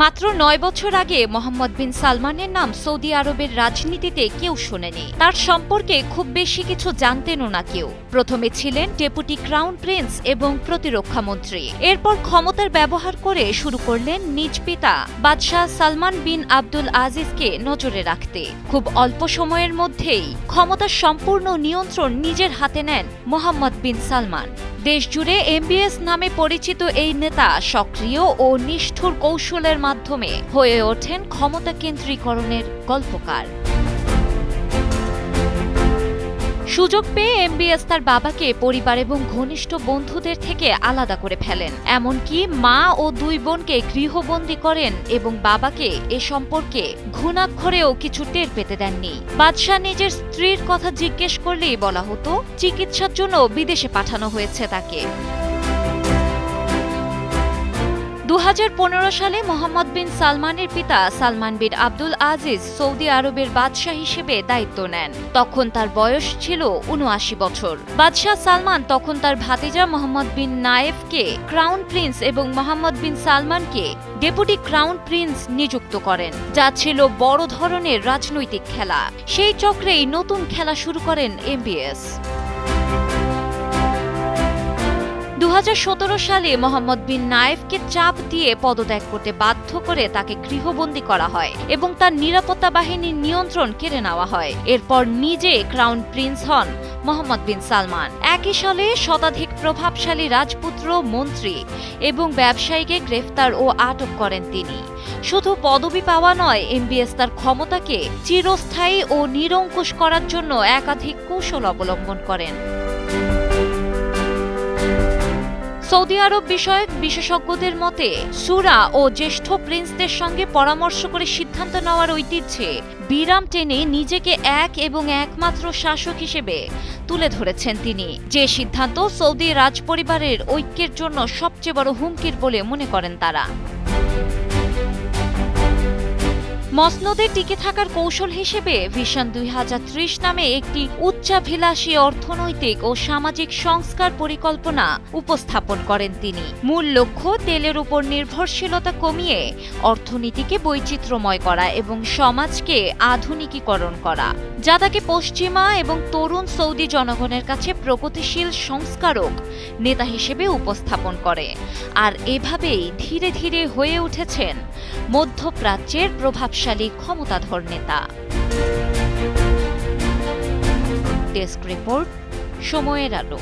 মাত্র ৯ বছর আগে মোহাম্মদ বিন সালমানের নাম সৌদি আরবের রাজনীতিতে কেউ শোনেনি। তার সম্পর্কে খুব বেশি কিছু জানতেনও না কেউ। প্রথমে ছিলেন ডেপুটি ক্রাউন প্রিন্স এবং প্রতিরক্ষা মন্ত্রী। এরপর ক্ষমতার ব্যবহার করে শুরু করলেন নিজ পিতা বাদশাহ সালমান বিন আব্দুল আজিজকে নজরে রাখতে। খুব অল্প সময়ের মধ্যেই ক্ষমতার সম্পূর্ণ নিয়ন্ত্রণ নিজের হাতে নেন মোহাম্মদ বিন সালমান। দেশজুড়ে এমবিএস নামে পরিচিত এই নেতা সক্রিয় ও নিষ্ঠুর কৌশলের মাধ্যমে হয়ে ওঠেন ক্ষমতা কেন্দ্রীকরণের গল্পকার। সুযোগ পেয়ে এমবিএস তার বাবাকে পরিবার এবং ঘনিষ্ঠ বন্ধুদের থেকে আলাদা করে ফেলেন, এমনকি মা ও ২ বোনকে গৃহবন্দী করেন এবং বাবাকে এ সম্পর্কে ঘুণাক্ষরেও কিছু টের পেতে দেননি। বাদশাহ নিজের স্ত্রীর কথা জিজ্ঞেস করলেই বলা হতো চিকিৎসার জন্য বিদেশে পাঠানো হয়েছে তাকে। ২০১৫ সালে মোহাম্মদ বিন সালমানের পিতা সালমান বিন আব্দুল আজিজ সৌদি আরবের বাদশাহ হিসেবে দায়িত্ব নেন। তখন তার বয়স ছিল ৭৯ বছর। বাদশাহ সালমান তখন তার ভাতিজা মোহাম্মদ বিন নায়েফকে ক্রাউন প্রিন্স এবং মোহাম্মদ বিন সালমানকে ডেপুটি ক্রাউন প্রিন্স নিযুক্ত করেন, যা ছিল বড় ধরনের রাজনৈতিক খেলা। সেই চক্রেই নতুন খেলা শুরু করেন এমবিএস। ২০১৭ সালে মোহাম্মদ বিন নায়েফকে চাপ দিয়ে পদত্যাগ করতে বাধ্য করে তাকে গৃহবন্দী করা হয় এবং তার নিরাপত্তা বাহিনীর নিয়ন্ত্রণ কেড়ে নেওয়া হয়। এরপর নিজে ক্রাউন প্রিন্স হন মোহাম্মদ বিন সালমান। একই সালে শতাধিক প্রভাবশালী রাজপুত্র, মন্ত্রী এবং ব্যবসায়ীকে গ্রেফতার ও আটক করেন তিনি। শুধু পদবি পাওয়া নয়, এমবিএস তার ক্ষমতাকে চিরস্থায়ী ও নিরঙ্কুশ করার জন্য একাধিক কৌশল অবলম্বন করেন। সৌদি আরব বিষয়ক বিশেষজ্ঞদের মতে সুরা ও জ্যেষ্ঠ প্রিন্সদের সঙ্গে পরামর্শ করে সিদ্ধান্ত নেওয়ার ঐতিহ্যে বিরাম টেনে নিজেকে এক এবং একমাত্র শাসক হিসেবে তুলে ধরেছেন তিনি, যে সিদ্ধান্ত সৌদি রাজপরিবারের ঐক্যের জন্য সবচেয়ে বড় হুমকির বলে মনে করেন তারা। মসনদে টিকে থাকার কৌশল হিসেবে ভিশন ২০৩০ নামে একটি উচ্চাভিলাষী অর্থনৈতিক ও সামাজিক সংস্কার পরিকল্পনা উপস্থাপন করেন তিনি। মূল লক্ষ্য তেলের উপর নির্ভরশীলতা কমিয়ে অর্থনীতিকে বৈচিত্র্যময় করা এবং সমাজকে আধুনিকীকরণ করা, যা তাকে পশ্চিমা এবং তরুণ সৌদি জনগণের কাছে প্রগতিশীল সংস্কারক নেতা হিসেবে উপস্থাপন করে। আর এভাবেই ধীরে ধীরে হয়ে উঠেছেন মধ্যপ্রাচ্যের প্রভাবশালী ক্ষমতাধর নেতা। ডেস্ক রিপোর্ট, সময়ের আলো।